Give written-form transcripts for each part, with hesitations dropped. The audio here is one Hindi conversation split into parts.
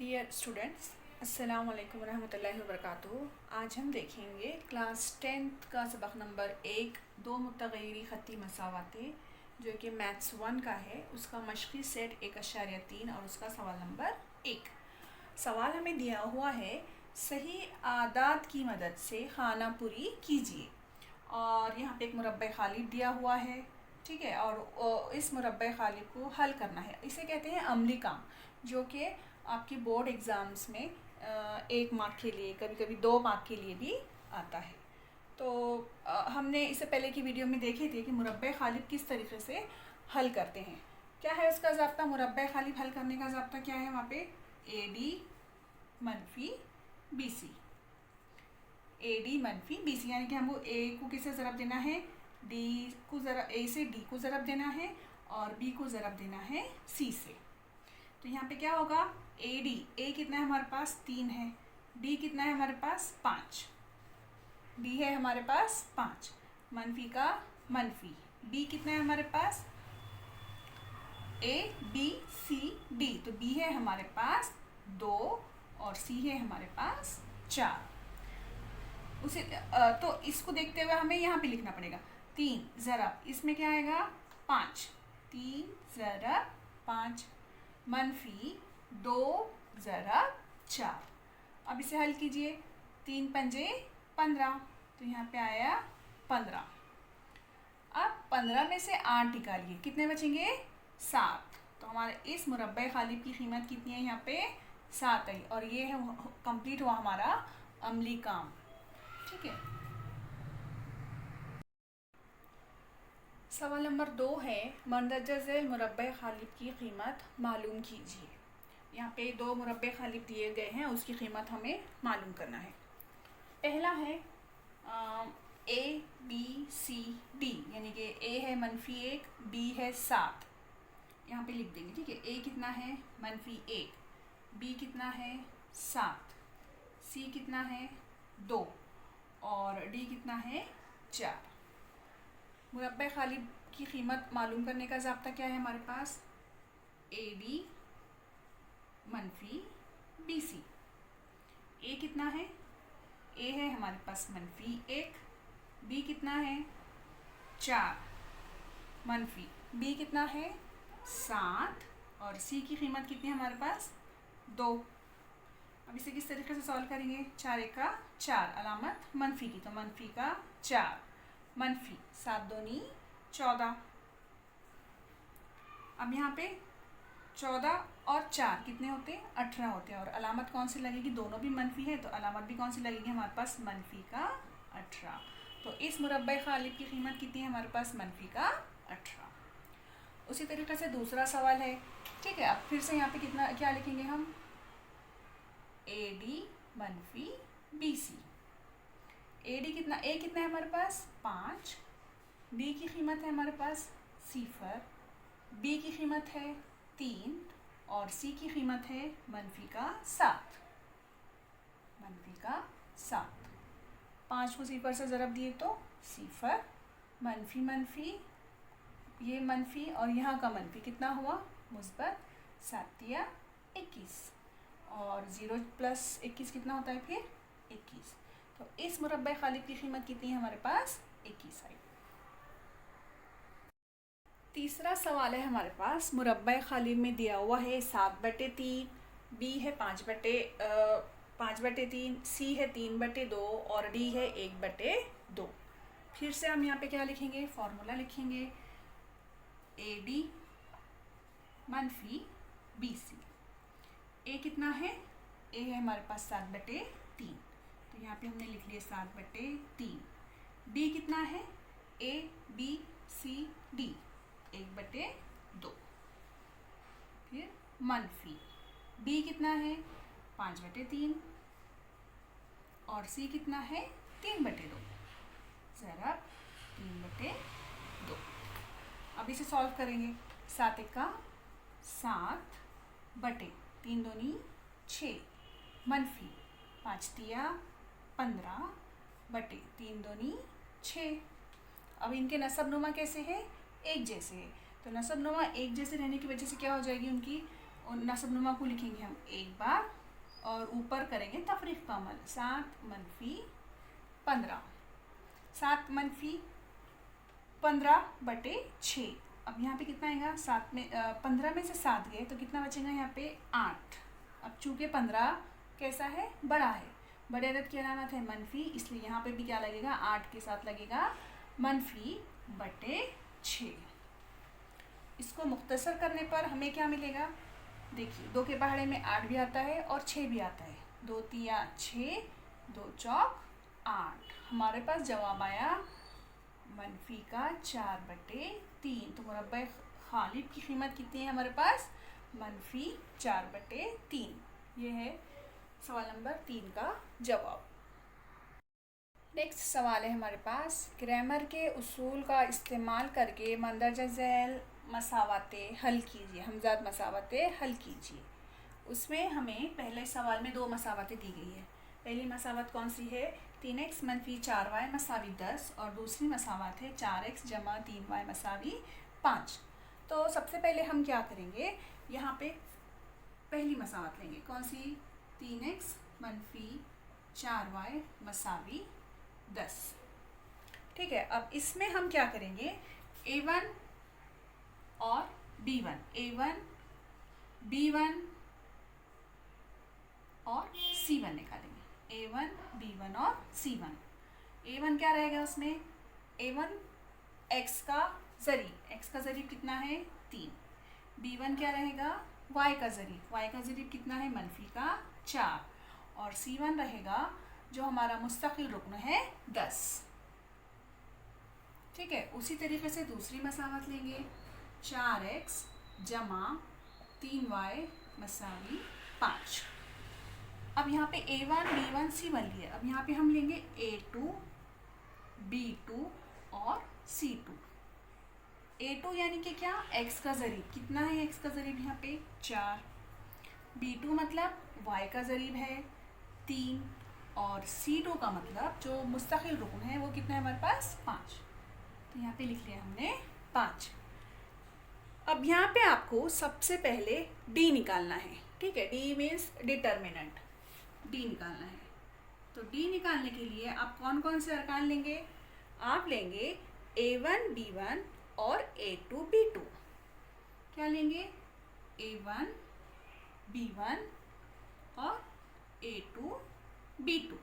डियर स्टूडेंट्स, अस्सलाम वालेकुम रहमतुल्लाहि व बरकातुहू। आज हम देखेंगे क्लास 10th का सबक नंबर 1 दो मुतग़य्यरी ख़त्ती मसावातें, जो कि मैथ्स 1 का है। उसका मश्क़ी सेट 1.3 और उसका सवाल नंबर 1। सवाल हमें दिया हुआ है, सही आदात की मदद से खाना पूरी कीजिए। और यहाँ पे एक मुरब्बा खालिब दिया हुआ है, ठीक है। और इस मुरब्बा खालिब को हल करना है। इसे कहते हैं अमली काम, जो कि आपकी बोर्ड एग्ज़ाम्स में 1 मार्क के लिए, कभी कभी 2 मार्क के लिए भी आता है। तो हमने इससे पहले की वीडियो में देखे थे कि मुरब्बा खालिब किस तरीके से हल करते हैं। क्या है उसका ज़ाब्ता? मुरब्बा खालिब हल करने का ज़ाब्ता क्या है? वहाँ पे AD मनफी BC, AD मनफी BC, यानी कि हमको A को किससे ज़रब देना है? D को A से D को ज़रब देना है और B को ज़रब देना है C से। तो यहाँ पे क्या होगा? AD, A कितना है हमारे पास? 3 है। D कितना है हमारे पास? 5। D है हमारे पास 5, मनफी का मनफी। B कितना है हमारे पास? A B C D, तो B है हमारे पास 2 और C है हमारे पास 4। उसे तो इसको देखते हुए हमें यहाँ पे लिखना पड़ेगा 3 ज़रब, इसमें क्या आएगा? 5, 3 ज़रब 5 मनफी 2 ज़रब 4। अब इसे हल कीजिए। 3 पंजे 15, तो यहाँ पे आया 15। अब 15 में से 8 निकालिए, कितने बचेंगे? 7। तो हमारे इस मुरब्बा खालिब की कीमत कितनी है? यहाँ पे 7 आई। और ये है कंप्लीट हुआ हमारा अमली काम, ठीक है। सवाल नंबर 2 है, मंदरजा झैल मुरब्बा खालिब की कीमत मालूम कीजिए। यहाँ पे 2 मुरब्बे खालिब दिए गए हैं, उसकी कीमत हमें मालूम करना है। पहला है A B C D, यानी कि A है मनफी 1, B है 7। यहाँ पे लिख देंगे, ठीक है। A कितना है? मनफी 1। B कितना है? 7। C कितना है? 2 और D कितना है? 4। मुरब्बा खालिब की कीमत मालूम करने का ज़ाब्ता क्या है हमारे पास? AD मनफी BC। A कितना है? A है हमारे पास मनफी 1, B कितना है? 4 मनफी, B कितना है? 7 और C की कीमत कितनी है हमारे पास? 2। अब इसे किस तरीके से सॉल्व करेंगे? 4 1 का 4, अलामत मनफी की, तो मनफी का 4 मनफी 7 दूनी 14। अब यहाँ पे 14 और 4 कितने होते हैं? 18 होते हैं। और अलामत कौन सी लगेगी? दोनों भी मनफी है, तो अलामत भी कौन सी लगेगी हमारे पास? मनफी का 18। तो इस मुरब्बा खालिब की कीमत कितनी है हमारे पास? मनफी का 18। उसी तरीके से दूसरा सवाल है, ठीक है। अब फिर से यहाँ पे कितना क्या लिखेंगे हम? AD मनफी BC। AD कितना? A कितना है हमारे पास? 5। D की कीमत है हमारे पास 0, B की कीमत है 3 और C की कीमत है मनफी का 7, मनफी का 7। 5 को 0 से ज़रब दिए तो 0, मनफी मनफी, ये मनफी और यहाँ का मनफी कितना हुआ? मुस्बत 7 या 21, और 0 प्लस 21 कितना होता है फिर? 21। तो इस मुरब्बा खालिब की कीमत कितनी है हमारे पास? 21 आई। तीसरा सवाल है हमारे पास, मुरब्बा खालिब में दिया हुआ है 7/3, B है 5/3, C है 3/2 और D है 1/2। फिर से हम यहाँ पे क्या लिखेंगे? फॉर्मूला लिखेंगे AD मनफी BC। A कितना है? A है हमारे पास 7/3, तो यहाँ पे हमने लिख लिया 7/3। D कितना है? A B C D 1/2। फिर मनफी B कितना है? 5/3 और C कितना है? 3/2, ज़रा 3/2। अब इसे सॉल्व करेंगे। 7 1 का 7 बटे 3 दूनी 6 मनफी 5 तिया 15 बटे 3 दूनी 6। अब इनके नसब नुमा कैसे है? एक जैसे है, तो नसब नुमा एक जैसे रहने की वजह से क्या हो जाएगी? उनकी और नसबनुमा को लिखेंगे हम एक बार और ऊपर करेंगे तफरीक का अमल। 7 मनफी 15, 7 मनफी 15 बटे 6। अब यहाँ पे कितना आएगा, 7 में 15 में से 7 गए तो कितना बचेगा यहाँ पे 8। अब चूँकि 15 कैसा है, बड़ा है, बड़े अदद की अलामत है मनफी, इसलिए यहाँ पे भी क्या लगेगा, 8 के साथ लगेगा मनफी बटे 6। इसको मुख्तसर करने पर हमें क्या मिलेगा, देखिए 2 के पहाड़े में 8 भी आता है और 6 भी आता है। 2 तिया 6, 2 चौक 8। हमारे पास जवाब आया मनफी का 4 बटे 3। तो मुरब्बा खालिब की कीमत कितनी है हमारे पास, मनफी 4 बटे 3। ये है सवाल नंबर 3 का जवाब। नेक्स्ट सवाल है हमारे पास, ग्रामर के उसूल का इस्तेमाल करके मंदरजा झैल मसावते हल कीजिए, हमजाद मसावते हल कीजिए। उसमें हमें पहले सवाल में 2 मसावतें दी गई है। पहली मसावत कौन सी है, 3x मनफी 4y मसावी 10, और दूसरी मसावत है 4x जमा 3y मसावी 5। तो सबसे पहले हम क्या करेंगे, यहाँ पे पहली मसावत लेंगे, कौन सी, 3x मनफी 4y मसावी 10। ठीक है, अब इसमें हम क्या करेंगे, a1 और b1, a1 b1 और c1 निकालेंगे, a1 b1 और c1। a1 क्या रहेगा उसमें, a1 x का ज़रीब कितना है 3। b1 क्या रहेगा, y का ज़रीब कितना है, मनफी का 4। और c1 रहेगा जो हमारा मुस्तकिल रुकन है 10। ठीक है, उसी तरीके से दूसरी मसावत लेंगे, 4x जमा 3y मसावी 5। अब यहाँ पे a1 b1 c1 लिए, अब यहाँ पे हम लेंगे a2 b2 और c2। a2 यानी कि क्या, x का ज़रीब कितना है, x का ज़रीब यहाँ पे 4, b2 मतलब y का ज़रीब है 3, और c2 का मतलब जो मुस्तकिल रुकन है वो कितना है हमारे पास 5। तो यहाँ पे लिख लिया हमने 5। अब यहाँ पे आपको सबसे पहले d निकालना है। ठीक है, d मीन्स डिटर्मिनेंट, d निकालना है। तो d निकालने के लिए आप कौन कौन से अरकान लेंगे, आप लेंगे a1 b1 और a2 b2। क्या लेंगे, a1 b1 और a2 b2।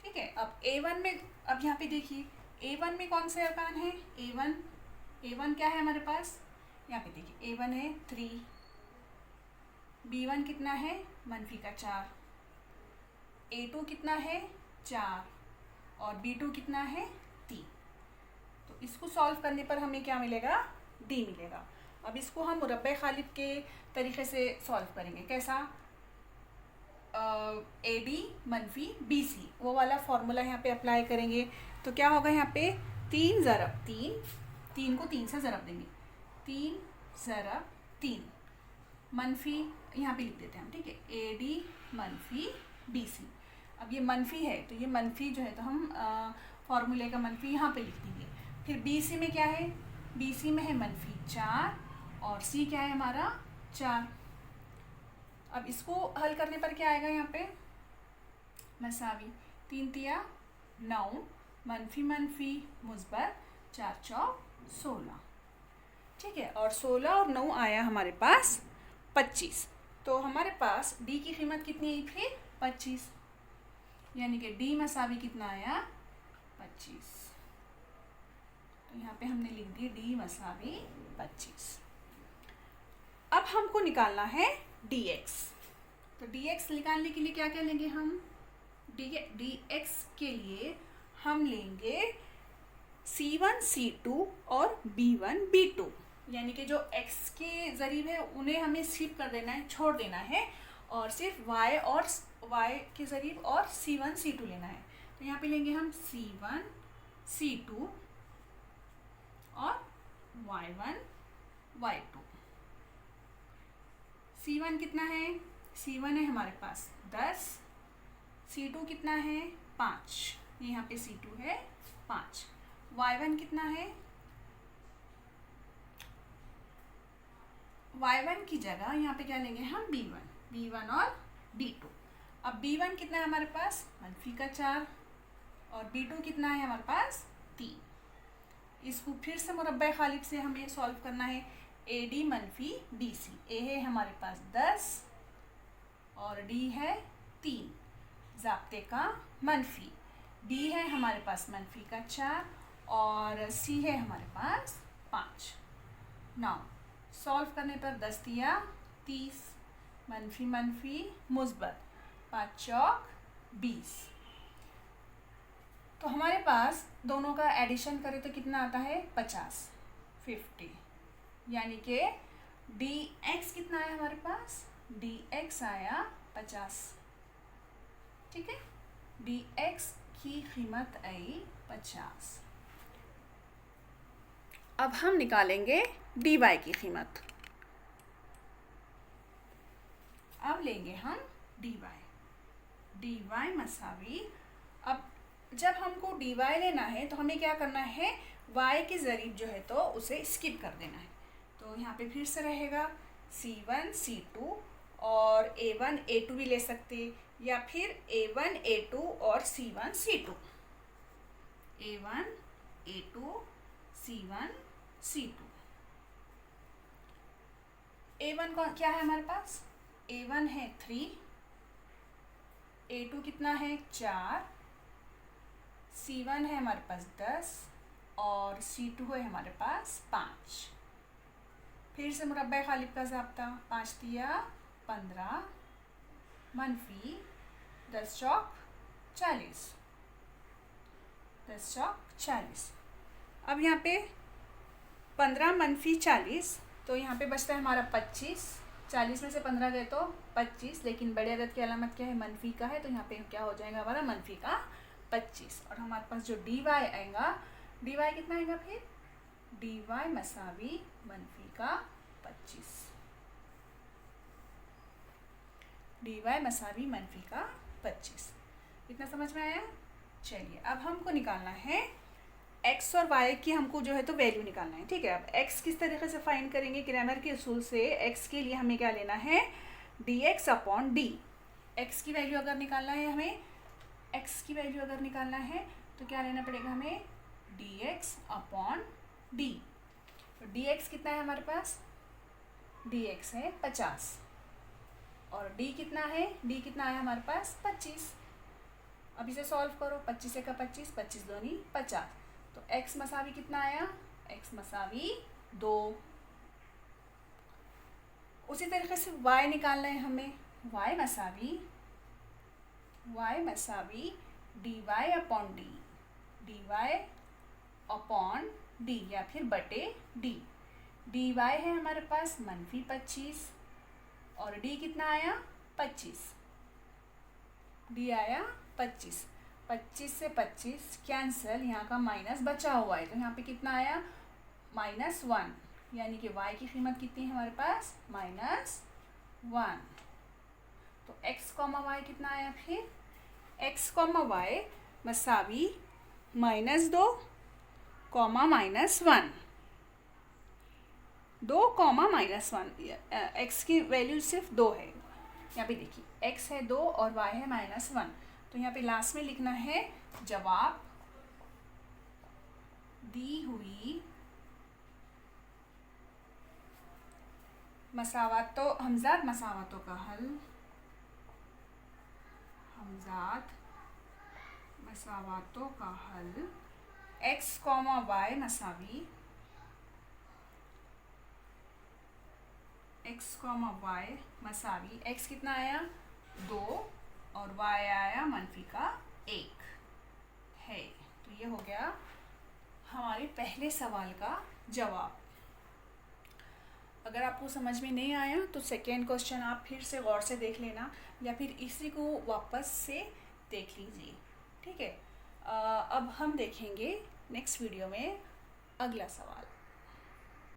ठीक है, अब a1 में, अब यहाँ पे देखिए a1 में कौन से अरकान हैं, a1 क्या है हमारे पास, यहाँ पे देखिए a1 है 3, b1 कितना है मनफी का 4, a2 कितना है 4, और b2 कितना है 3। तो इसको सॉल्व करने पर हमें क्या मिलेगा, d मिलेगा। अब इसको हम मुरब्बा खालिब के तरीके से सॉल्व करेंगे, कैसा, AD मनफी BC, वो वाला फार्मूला यहाँ पे अप्लाई करेंगे। तो क्या होगा, यहाँ पे 3 ज़रब 3 को 3 से ज़रब देंगे, 3 ज़रब 3 मनफी, यहाँ पे लिख देते हैं हम। ठीक है, AD मनफी BC। अब ये मनफी है तो ये मनफी जो है तो हम फार्मूले का मनफी यहाँ पे लिख देंगे। फिर BC में क्या है, BC में है मनफी 4 और C क्या है हमारा 4। अब इसको हल करने पर क्या आएगा, यहाँ पे मसावी 3 तिया 9, मनफी मनफी मुस्बत 4 चौक 16। ठीक है, और 16 और 9 आया हमारे पास 25। तो हमारे पास d की कीमत कितनी आई फिर 25, यानी कि d मसावी कितना आया 25। तो यहाँ पे हमने लिख दिया d मसावी 25। अब हमको निकालना है dx। तो dx निकालने के लिए क्या क्या लेंगे हम, dx के लिए हम लेंगे c1 c2 और b1 b2, यानी कि जो x के ज़रीब है उन्हें हमें स्किप कर देना है, छोड़ देना है, और सिर्फ y के ज़रीब और c1 c2 लेना है। तो यहाँ पे लेंगे हम c1 c2 और y1 y2। c1 कितना है, c1 है हमारे पास 10, c2 कितना है 5, यहाँ पे c2 है 5, y1 कितना है y1 की जगह यहाँ पे क्या लेंगे हम b1 और b2। अब b1 कितना है हमारे पास -4 और b2 कितना है हमारे पास 3। इसको फिर से मुरब्बा खालिब से हमें सॉल्व करना है। AD - BC, A है हमारे पास 10 और D है 3 ज़ाब्ते का मनफी, B है हमारे पास -4 और C है हमारे पास 5। नाउ सॉल्व करने पर 10 दिया 30, मनफी मुस्बत 5 चौक 20। तो हमारे पास दोनों का एडिशन करें तो कितना आता है 50 यानी कि dx कितना है हमारे पास dx आया 50। ठीक है, dx की कीमत आई 50। अब हम निकालेंगे dy की कीमत। अब लेंगे हम dy मसावी। अब जब हमको dy लेना है तो हमें क्या करना है, y की ज़रीब जो है तो उसे स्किप कर देना है। तो यहाँ पे फिर से रहेगा c1 c2 और a1 a2 भी ले सकते, या फिर a1 a2 और c1 c2, a1 a2 c1 c2। a1 का क्या है हमारे पास, a1 है 3, a2 कितना है 4, c1 है हमारे पास 10 और c2 है हमारे पास 5। फिर से मुरब्बा खालिब का ज़ाब्ता, 5 दिया 15 मनफी 10 चौक 40, 10 चौक 40। अब यहाँ पे 15 मनफी 40, तो यहाँ पे बचता है हमारा 25। 40 में से 15 गए तो 25, लेकिन बड़े अदद की अलामत क्या है मनफी का है, तो यहाँ पे क्या हो जाएगा हमारा मनफी का 25। और हमारे पास जो dy आएगा, dy कितना आएगा फिर dy मसावी मनफी का 25, dy मसावी मनफी का 25। इतना समझ में आया। चलिए अब हमको निकालना है x और y की, हमको जो है तो वैल्यू निकालना है। ठीक है, अब x किस तरीके से फाइंड करेंगे, ग्रामर के उसूल से x के लिए हमें क्या लेना है dx/d। x की वैल्यू अगर निकालना है हमें, x की वैल्यू अगर निकालना है तो क्या लेना पड़ेगा हमें dx/d। तो dx कितना है हमारे पास, dx है 50 और d कितना है, d कितना है हमारे पास 25। अब इसे सॉल्व करो, 25 का 25, 25 दूनी 50, तो x मसावी कितना आया, x मसावी 2। उसी तरीके से y निकालना है हमें, y मसावी dy/d, dy/d या फिर बटे d। dy है हमारे पास -25 और d कितना आया 25, d आया 25। 25 से 25 कैंसिल, यहाँ का माइनस बचा हुआ है, तो यहाँ पे कितना आया -1, यानी कि y की कीमत कितनी है हमारे पास -1। तो x, y कितना आया फिर, x, y मसावी -2, -1, 2, -1। x की वैल्यू सिर्फ 2 है, यहाँ पे देखिए x है 2 और y है -1, तो यहाँ पे लास्ट में लिखना है जवाब दी हुई हमजाद मसावतों का हल, x, y मसावी x कितना आया 2 और y आया मनफी का 1 है। तो ये हो गया हमारे पहले सवाल का जवाब। अगर आपको समझ में नहीं आया तो सेकेंड क्वेश्चन आप फिर से गौर से देख लेना, या फिर इसी को वापस से देख लीजिए। ठीक है, अब हम देखेंगे नेक्स्ट वीडियो में अगला सवाल।